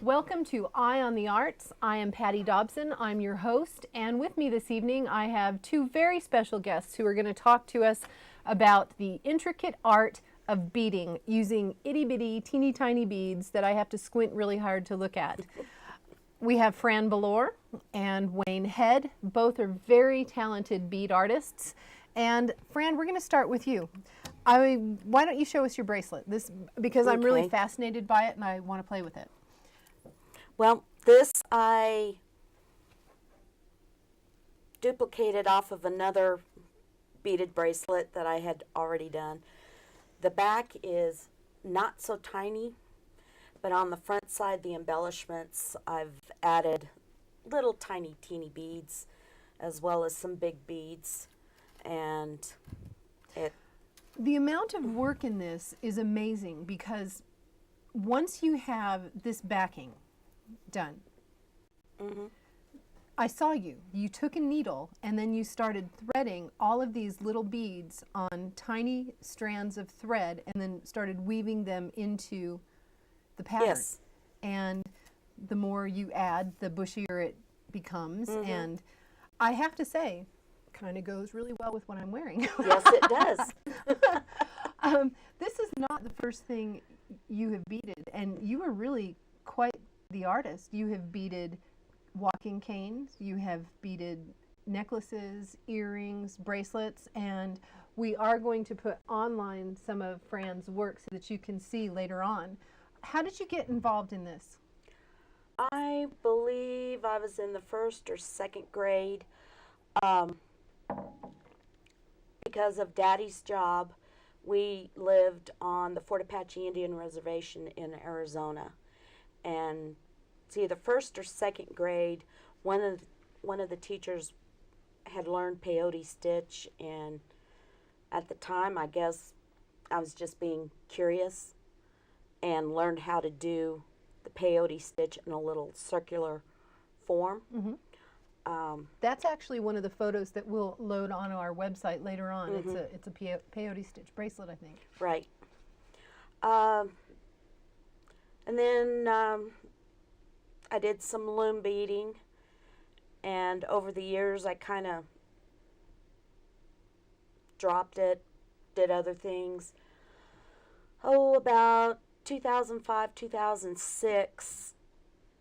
Welcome to Eye on the Arts. I am Patty Dobson. I'm your host, and with me this evening I have two very special guests who are going to talk to us about the intricate art of beading using itty bitty teeny tiny beads that I have to squint really hard to look at. We have Fran Ballore and Wayne Head. Both are very talented bead artists. And Fran, we're going to start with you. Why don't you show us your bracelet? Because I'm really fascinated by it and I want to play with it. Well, this I duplicated off of another beaded bracelet that I had already done. The back is not so tiny, but on the front side, the embellishments, I've added little tiny teeny beads as well as some big beads. And the amount of work in this is amazing because once you have this backing done, I saw you took a needle and then you started threading all of these little beads on tiny strands of thread and then started weaving them into the pattern. Yes. And the more you add, the bushier it becomes. And I have to say, kind of goes really well with what I'm wearing. Yes, it does. This is not the first thing you have beaded, and you are really quite the artist. You have beaded walking canes, you have beaded necklaces, earrings, bracelets, and we are going to put online some of Fran's work so that you can see later on. How did you get involved in this? I believe I was in the first or second grade. Because of Daddy's job, we lived on the Fort Apache Indian Reservation in Arizona. And it's either first or second grade, one of the teachers had learned peyote stitch, and at the time, I guess I was just being curious and learned how to do the peyote stitch in a little circular form. That's actually one of the photos that we'll load on our website later on. It's a peyote stitch bracelet, I think. Right. And then I did some loom beading, and over the years I kind of dropped it, did other things. Oh, about 2005, 2006,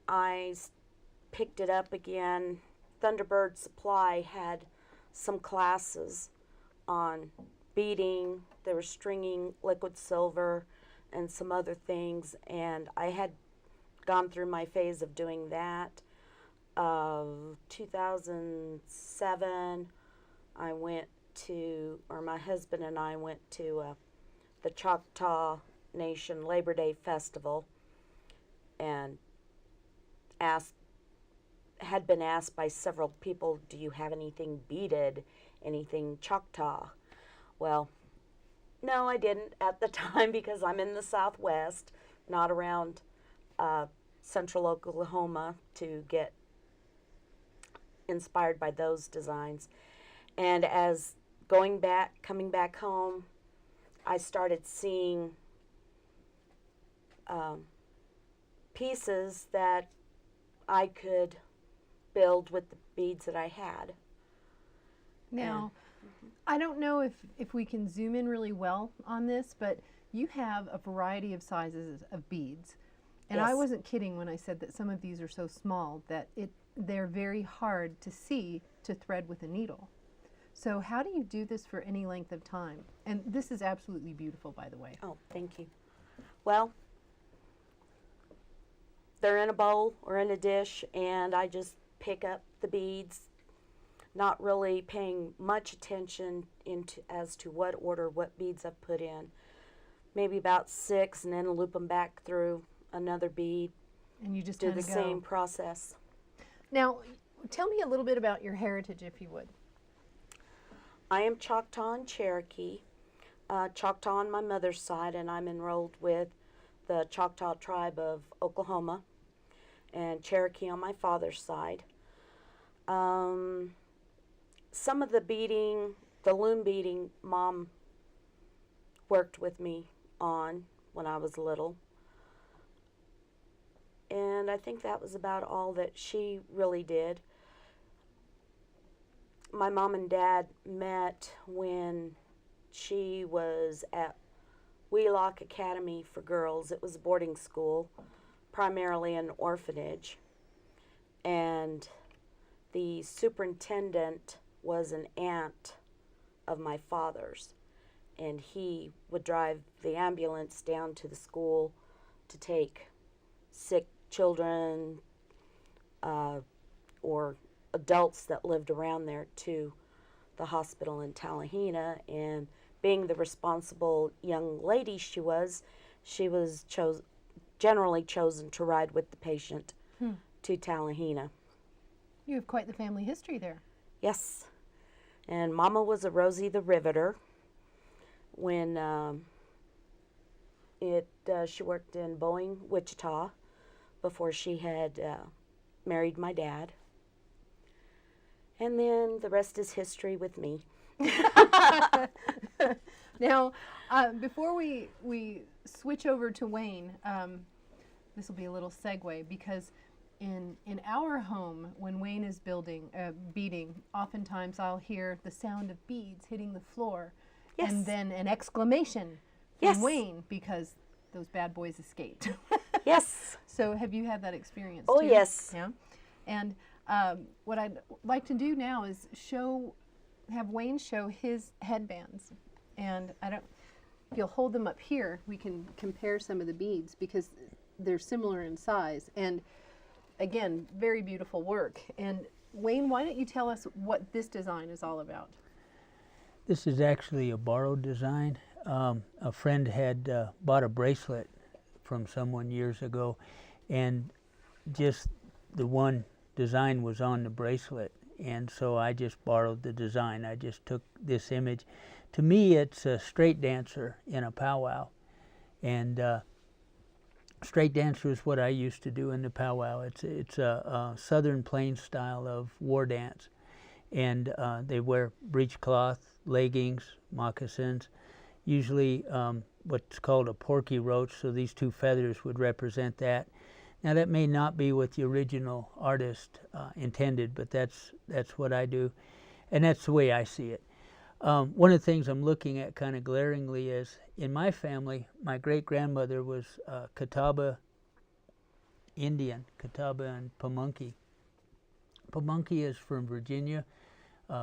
I picked it up again. Thunderbird Supply had some classes on beading. They were stringing liquid silver and some other things, and I had gone through my phase of doing that. 2007, my husband and I went to the Choctaw Nation Labor Day Festival and had been asked by several people, do you have anything beaded, anything Choctaw? Well, no, I didn't at the time because I'm in the Southwest, not around central Oklahoma to get inspired by those designs. And as coming back home, I started seeing pieces that I could build with the beads that I had. Now, I don't know if we can zoom in really well on this, but you have a variety of sizes of beads. And Yes. I wasn't kidding when I said that some of these are so small that they're very hard to see to thread with a needle. So how do you do this for any length of time? And this is absolutely beautiful, by the way. Oh, thank you. Well, they're in a bowl or in a dish, and I just pick up the beads, not really paying much attention as to what order, what beads I've put in. Maybe about 6, and then loop them back through another bead. And you just do kind the of same process. Now, tell me a little bit about your heritage, if you would. I am Choctaw and Cherokee. Choctaw on my mother's side, and I'm enrolled with the Choctaw tribe of Oklahoma, and Cherokee on my father's side. Some of the beading, the loom beading, Mom worked with me on when I was little. And I think that was about all that she really did. My mom and dad met when she was at Wheelock Academy for Girls. It was a boarding school, primarily an orphanage. And the superintendent was an aunt of my father's. And he would drive the ambulance down to the school to take sick children or adults that lived around there to the hospital in Tallahena. And being the responsible young lady she was generally chosen to ride with the patient to Tallahena. You have quite the family history there. Yes. And Mama was a Rosie the Riveter when she worked in Boeing, Wichita, before she had married my dad. And then the rest is history with me. Now, before we switch over to Wayne, this will be a little segue, because in our home, when Wayne is beading, oftentimes I'll hear the sound of beads hitting the floor, Yes. and then an exclamation from Yes. Wayne, because those bad boys escaped. Yes. So have you had that experience Oh, too? yes. Yeah. And what I'd like to do now is have Wayne show his headbands. And if you'll hold them up here, we can compare some of the beads, because they're similar in size. And again, very beautiful work. And Wayne, why don't you tell us what this design is all about? This is actually a borrowed design. A friend had bought a bracelet from someone years ago, and just the one design was on the bracelet, and so I just borrowed the design. I just took this image. To me, it's a straight dancer in a powwow, and straight dancer is what I used to do in the powwow. It's a Southern Plains style of war dance, and they wear breechcloth, leggings, moccasins, usually what's called a porky roach, so these two feathers would represent that. Now that may not be what the original artist intended, but that's what I do, and that's the way I see it. One of the things I'm looking at kind of glaringly is, in my family, my great-grandmother was Catawba Indian, Catawba and Pamunkey. Pamunkey is from Virginia.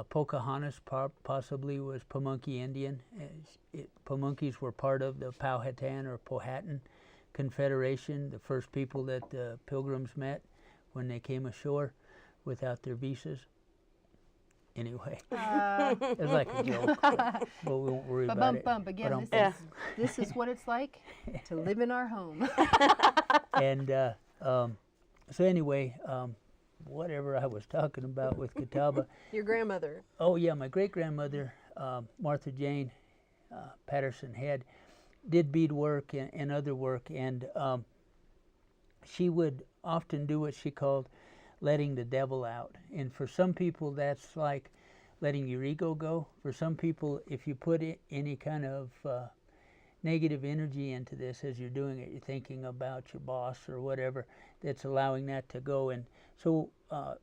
Pocahontas possibly was Pamunkey Indian. Pamunkeys were part of the Powhatan or Powhatan Confederation, the first people that the Pilgrims met when they came ashore without their visas. Anyway, it's like a joke, but we won't worry about it. Bump again. This is what it's like to live in our home. And so anyway, whatever I was talking about with Catawba. Your grandmother. Oh yeah, my great-grandmother, Martha Jane Patterson Head, did beadwork and other work, and she would often do what she called letting the devil out. And for some people, that's like letting your ego go. For some people, if you put any kind of negative energy into this as you're doing it, you're thinking about your boss or whatever, that's allowing that to go. And so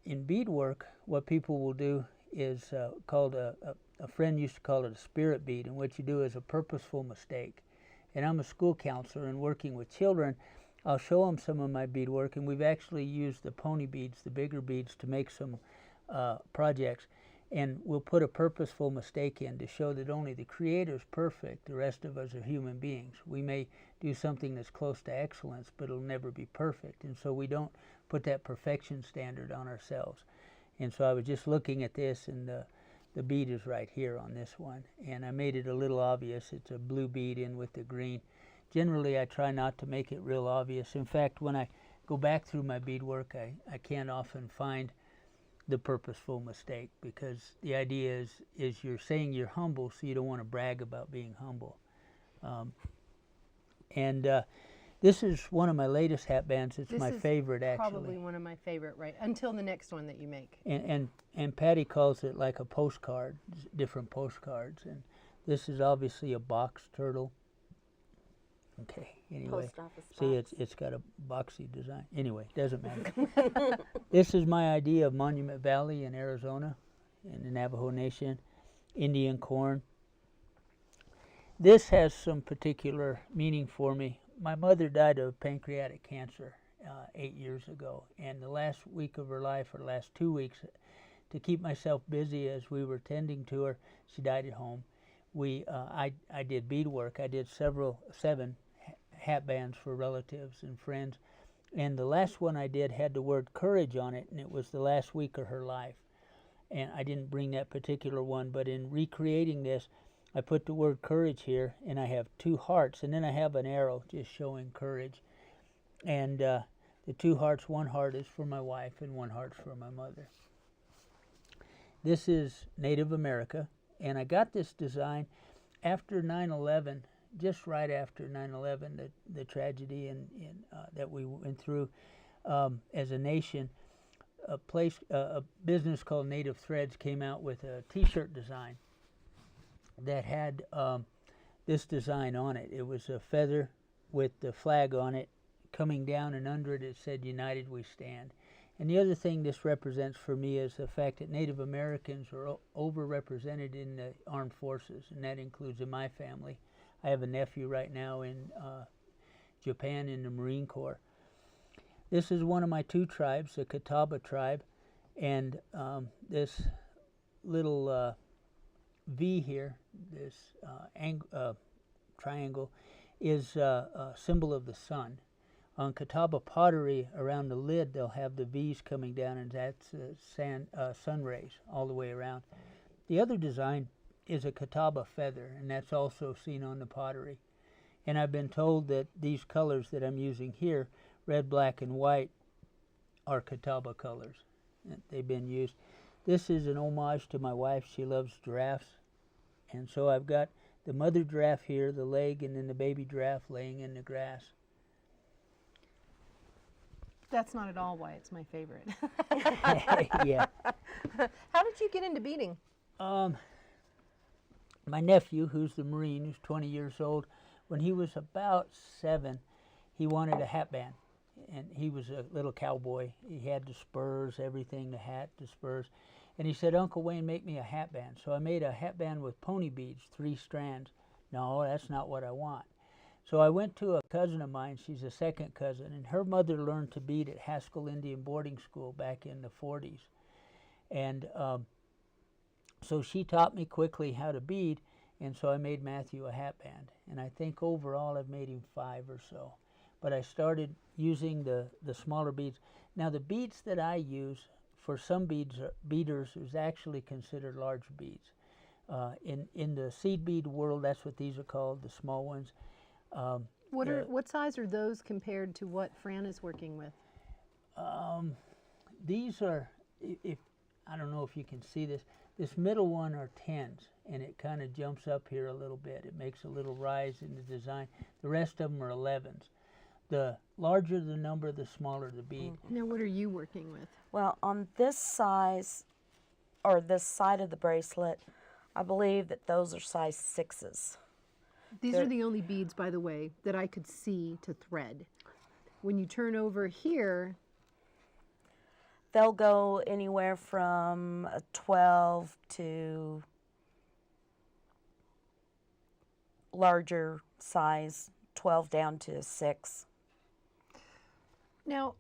in beadwork, what people will do is called a friend used to call it a spirit bead, and what you do is a purposeful mistake. And I'm a school counselor, and working with children, I'll show them some of my beadwork, and we've actually used the pony beads, the bigger beads, to make some projects. And we'll put a purposeful mistake in to show that only the Creator's perfect, the rest of us are human beings. We may do something that's close to excellence, but it'll never be perfect. And so we don't put that perfection standard on ourselves. And so I was just looking at this, and the bead is right here on this one. And I made it a little obvious. It's a blue bead in with the green. Generally, I try not to make it real obvious. In fact, when I go back through my beadwork, I can't often find the purposeful mistake, because the idea is you're saying you're humble, so you don't want to brag about being humble. This is one of my latest hat bands. It's my favorite, actually. Probably one of my favorite, right? Until the next one that you make. And Patty calls it like a postcard, different postcards. And this is obviously a box turtle. Okay, anyway. Post office See, box. it's got a boxy design. Anyway, doesn't matter. This is my idea of Monument Valley in Arizona, in the Navajo Nation, Indian corn. This has some particular meaning for me. My mother died of pancreatic cancer 8 years ago, and the last week of her life, or last 2 weeks, to keep myself busy as we were tending to her, she died at home. I did beadwork. I did seven hat bands for relatives and friends, and the last one I did had the word courage on it, and it was the last week of her life. And I didn't bring that particular one, but in recreating this, I put the word courage here, and I have 2 hearts, and then I have an arrow just showing courage. And the 2 hearts, 1 heart is for my wife, and 1 heart's for my mother. This is Native America, and I got this design after 9/11, just right after 9/11, the tragedy that we went through as a nation. A business called Native Threads came out with a T-shirt design that had this design on it. It was a feather with the flag on it coming down, and under it said, "United we stand." And the other thing this represents for me is the fact that Native Americans are overrepresented in the armed forces, and that includes in my family. I have a nephew right now in Japan in the Marine Corps. This is one of my 2 tribes, the Catawba tribe, and this little V here, this triangle, is a symbol of the sun. On Catawba pottery, around the lid, they'll have the V's coming down, and that's sun rays all the way around. The other design is a Catawba feather, and that's also seen on the pottery. And I've been told that these colors that I'm using here, red, black, and white, are Catawba colors. They've been used. This is an homage to my wife. She loves giraffes. And so I've got the mother giraffe here, the leg, and then the baby giraffe laying in the grass. That's not at all why it's my favorite. Yeah. How did you get into beading? My nephew, who's the Marine, who's 20 years old, when he was about 7, he wanted a hat band. And he was a little cowboy. He had the spurs, everything, the hat, the spurs. And he said, "Uncle Wayne, make me a hat band." So I made a hat band with pony beads, 3 strands. No, that's not what I want. So I went to a cousin of mine, she's a second cousin, and her mother learned to bead at Haskell Indian Boarding School back in the 40s. And so she taught me quickly how to bead, and so I made Matthew a hat band. And I think overall I've made him 5 or so. But I started using the smaller beads. Now the beads that I use, for some beaders, is actually considered large beads. In the seed bead world, that's what these are called, the small ones. What size are those compared to what Fran is working with? These are, if I don't know if you can see this, this middle one are 10s, and it kind of jumps up here a little bit. It makes a little rise in the design. The rest of them are 11s. The larger the number, the smaller the bead. Now, what are you working with? Well, on this size, or this side of the bracelet, I believe that those are size 6s. These are the only beads, by the way, that I could see to thread. When you turn over here, They'll go anywhere from a 12 to larger size, 12 down to a 6. now,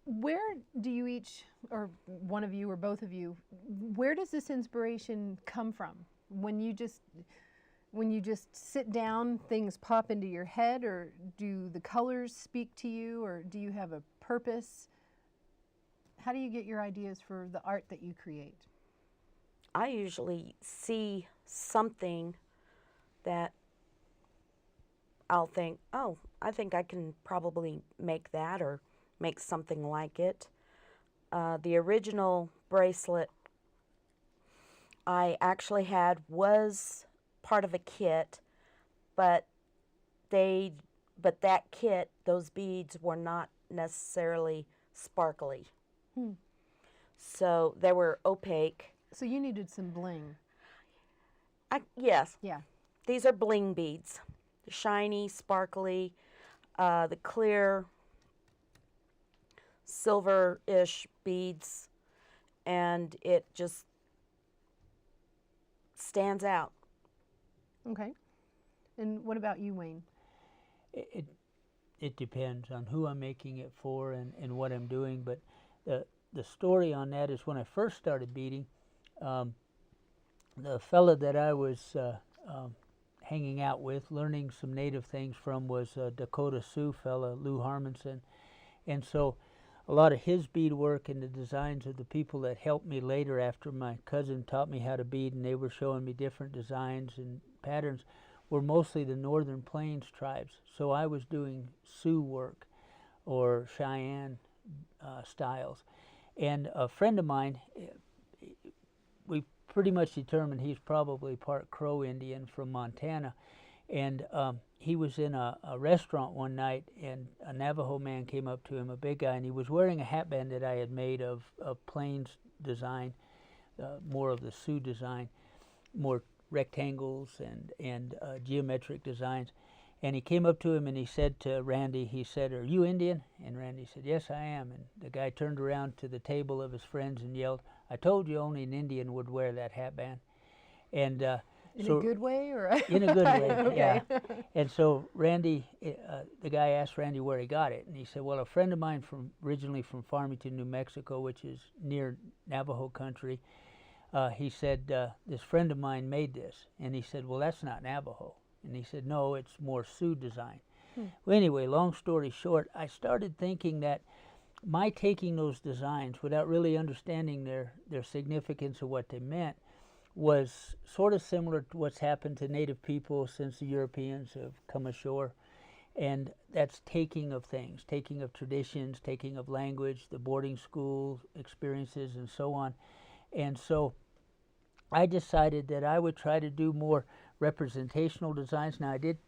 where do you each, or one of you or both of you, where does this inspiration come from? When you just sit down, things pop into your head, or do the colors speak to you, or do you have a purpose? How do you get your ideas for the art that you create? I usually see something that I'll think, oh, I think I can probably make that or make something like it. The original bracelet I actually had was part of a kit, but that kit, those beads were not necessarily sparkly. So they were opaque. So you needed some bling. Yes, Yeah. these are bling beads. shiny, sparkly, the clear silver-ish beads, and it just stands out. Okay. And what about you, Wayne? It, it depends on who I'm making it for and what I'm doing, but the story on that is when I first started beading, the fella that I was hanging out with, learning some native things from, was a Dakota Sioux fella, Lou Harmonson. And so a lot of his beadwork and the designs of the people that helped me later after my cousin taught me how to bead, and they were showing me different designs and patterns, were mostly the Northern Plains tribes. So I was doing Sioux work or Cheyenne styles. And a friend of mine, we pretty much determined he's probably part Crow Indian from Montana. And he was in a restaurant one night, and a Navajo man came up to him, a big guy, and he was wearing a hatband that I had made of Plains design, more of the Sioux design, more rectangles and geometric designs. And he came up to him and he said to Randy, he said, "Are you Indian?" And Randy said, "Yes, I am." And the guy turned around to the table of his friends and yelled, "I told you only an Indian would wear that hatband." And In a good way, or in a good way, okay. yeah. And so Randy, the guy asked Randy where he got it, and he said, "Well, a friend of mine originally from Farmington, New Mexico, which is near Navajo country, he said, this friend of mine made this." And he said, "Well, that's not Navajo." And he said, "No, it's more Sioux design." Well, anyway, long story short, I started thinking that my taking those designs without really understanding their significance or what they meant was sort of similar to what's happened to Native people since the Europeans have come ashore. And that's taking of things, taking of traditions, taking of language, the boarding school experiences, and so on. And so I decided that I would try to do more representational designs. Now, I did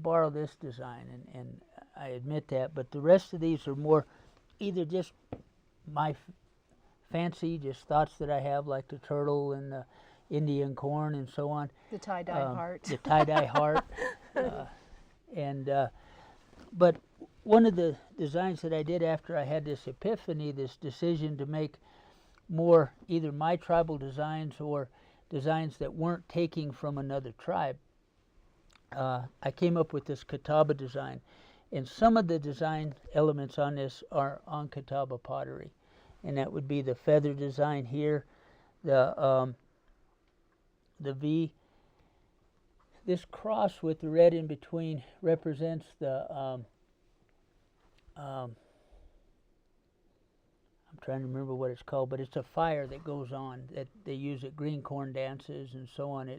borrow this design, and I admit that, but the rest of these are more either just my fancy, just thoughts that I have, like the turtle and the Indian corn and so on. The tie-dye heart. The tie-dye heart. But one of the designs that I did after I had this epiphany, this decision to make more either my tribal designs or designs that weren't taking from another tribe, I came up with this Catawba design. And some of the design elements on this are on Catawba pottery. And that would be the feather design here, the V. This cross with the red in between represents the I'm trying to remember what it's called, but it's a fire that goes on that they use at green corn dances and so on.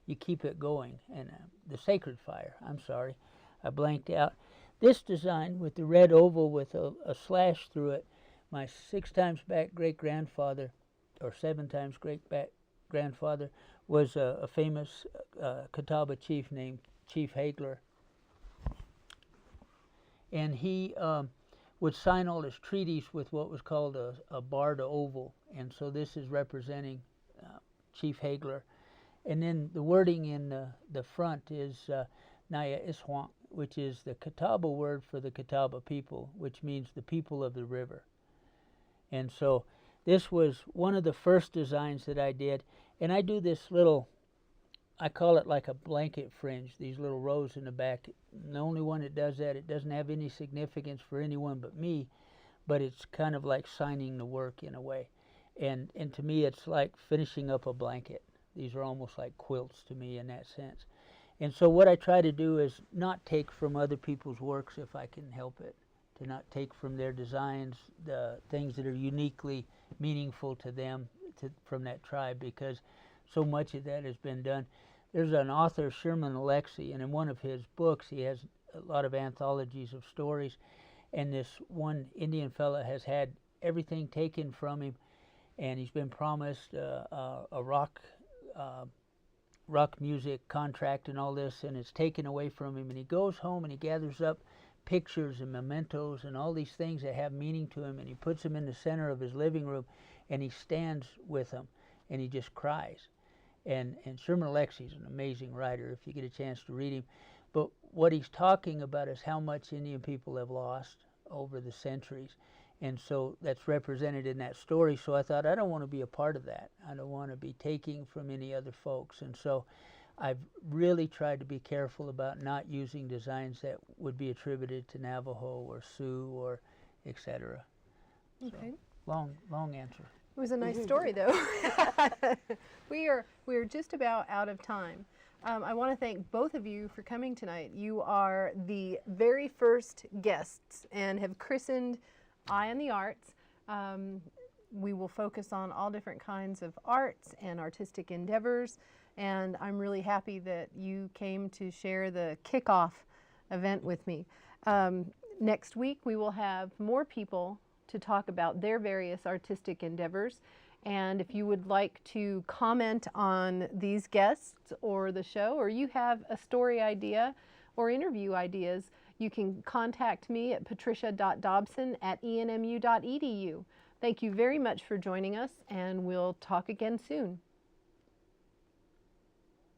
You keep it going, and the sacred fire. I'm sorry, I blanked out. This design with the red oval with a slash through it, my 6 times back great grandfather, or 7 times great back grandfather, was a famous Catawba chief named Chief Hagler, and he would sign all his treaties with what was called a barred oval, and so this is representing Chief Hagler. And then the wording in the front is Naya Iswant, which is the Catawba word for the Catawba people, which means the people of the river. And so this was one of the first designs that I did, and I do this little, I call it like a blanket fringe, these little rows in the back. And the only one that does that, it doesn't have any significance for anyone but me, but it's kind of like signing the work in a way. And to me, it's like finishing up a blanket. These are almost like quilts to me in that sense. And so what I try to do is not take from other people's works if I can help it, to not take from their designs the things that are uniquely meaningful to them from that tribe, because so much of that has been done. There's an author, Sherman Alexie, and in one of his books he has a lot of anthologies of stories, and this one Indian fella has had everything taken from him, and he's been promised a rock music contract and all this, and it's taken away from him, and he goes home and he gathers up pictures and mementos and all these things that have meaning to him, and he puts them in the center of his living room, and he stands with them, and he just cries. And Sherman Alexie is an amazing writer if you get a chance to read him. But what he's talking about is how much Indian people have lost over the centuries. And so that's represented in that story. So I thought, I don't want to be a part of that. I don't want to be taking from any other folks. And so I've really tried to be careful about not using designs that would be attributed to Navajo or Sioux or etc. Okay. So, long answer. It was a nice story, though. we are just about out of time. I want to thank both of you for coming tonight. You are the very first guests and have christened Eye on the Arts. We will focus on all different kinds of arts and artistic endeavors, and I'm really happy that you came to share the kickoff event with me. Next week we will have more people to talk about their various artistic endeavors, and if you would like to comment on these guests or the show, or you have a story idea or interview ideas, you can contact me at patricia.dobson@enmu.edu. Thank you very much for joining us, and we'll talk again soon.